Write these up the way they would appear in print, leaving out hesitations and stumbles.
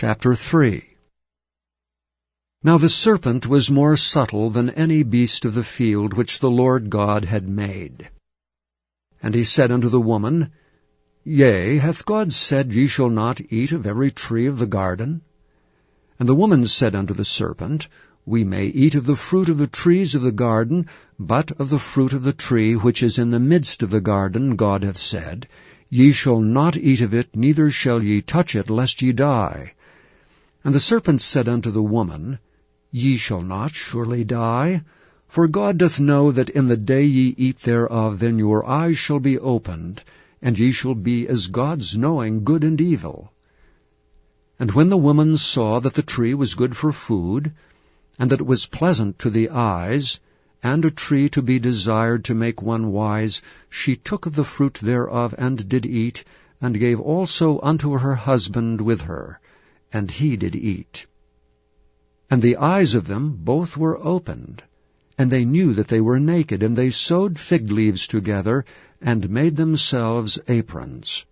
Chapter 3. Now the serpent was more subtle than any beast of the field which the Lord God had made. And he said unto the woman, Yea, hath God said, Ye shall not eat of every tree of the garden? And the woman said unto the serpent, We may eat of the fruit of the trees of the garden, but of the fruit of the tree which is in the midst of the garden God hath said, Ye shall not eat of it, neither shall ye touch it, lest ye die. And the serpent said unto the woman, Ye shall not surely die. For God doth know that in the day ye eat thereof, then your eyes shall be opened, and ye shall be as gods, knowing good and evil. And when the woman saw that the tree was good for food, and that it was pleasant to the eyes, and a tree to be desired to make one wise, she took of the fruit thereof, and did eat, and gave also unto her husband with her, and he did eat. And the eyes of them both were opened, and they knew that they were naked, and they sewed fig leaves together, and made themselves aprons.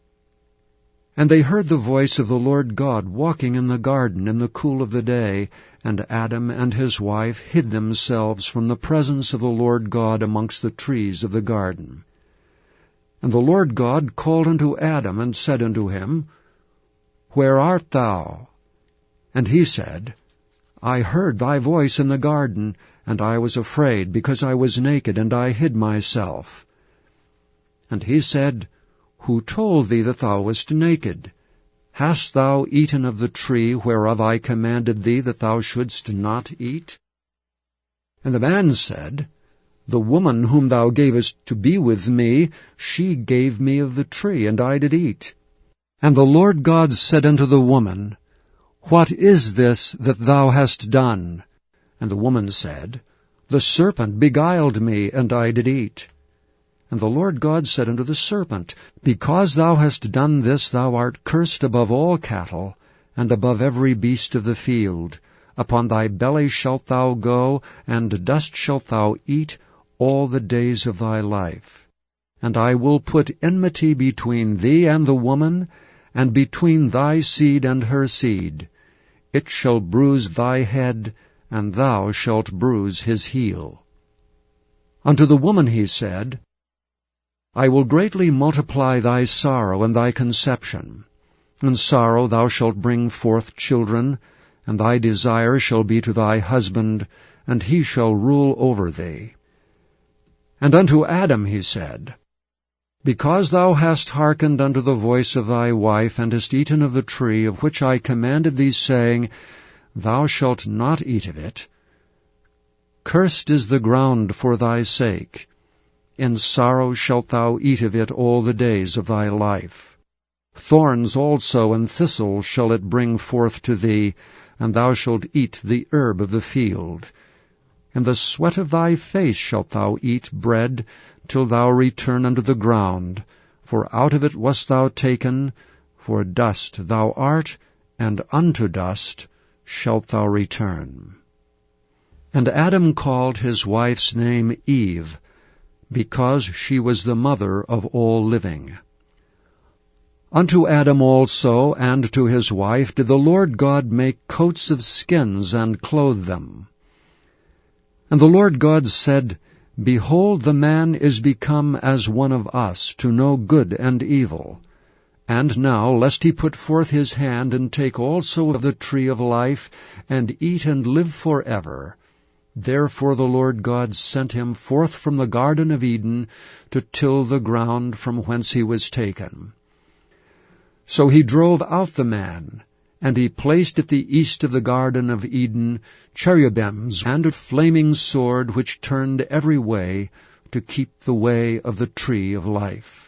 And they heard the voice of the Lord God walking in the garden in the cool of the day, and Adam and his wife hid themselves from the presence of the Lord God amongst the trees of the garden. And the Lord God called unto Adam, and said unto him, Where art thou? And he said, I heard thy voice in the garden, and I was afraid, because I was naked, and I hid myself. And he said, Who told thee that thou wast naked? Hast thou eaten of the tree whereof I commanded thee that thou shouldst not eat? And the man said, The woman whom thou gavest to be with me, she gave me of the tree, and I did eat. And the Lord God said unto the woman, What is this that thou hast done? And the woman said, The serpent beguiled me, and I did eat. And the Lord God said unto the serpent, Because thou hast done this, thou art cursed above all cattle, and above every beast of the field. Upon thy belly shalt thou go, and dust shalt thou eat all the days of thy life. And I will put enmity between thee and the woman, and between thy seed and her seed. It shall bruise thy head, and thou shalt bruise his heel. Unto the woman he said, I will greatly multiply thy sorrow and thy conception. In sorrow thou shalt bring forth children, and thy desire shall be to thy husband, and he shall rule over thee. And unto Adam he said, Because thou hast hearkened unto the voice of thy wife, and hast eaten of the tree of which I commanded thee, saying, Thou shalt not eat of it, cursed is the ground for thy sake. In sorrow shalt thou eat of it all the days of thy life. Thorns also and thistles shall it bring forth to thee, and thou shalt eat the herb of the field. In the sweat of thy face shalt thou eat bread, till thou return unto the ground. For out of it wast thou taken, for dust thou art, and unto dust shalt thou return. And Adam called his wife's name Eve, because she was the mother of all living. Unto Adam also and to his wife did the Lord God make coats of skins, and clothe them. And the Lord God said, Behold, the man is become as one of us, to know good and evil. And now, lest he put forth his hand, and take also of the tree of life, and eat and live forever. Therefore the Lord God sent him forth from the Garden of Eden, to till the ground from whence he was taken. So he drove out the man, and he placed at the east of the Garden of Eden cherubims, and a flaming sword which turned every way, to keep the way of the tree of life.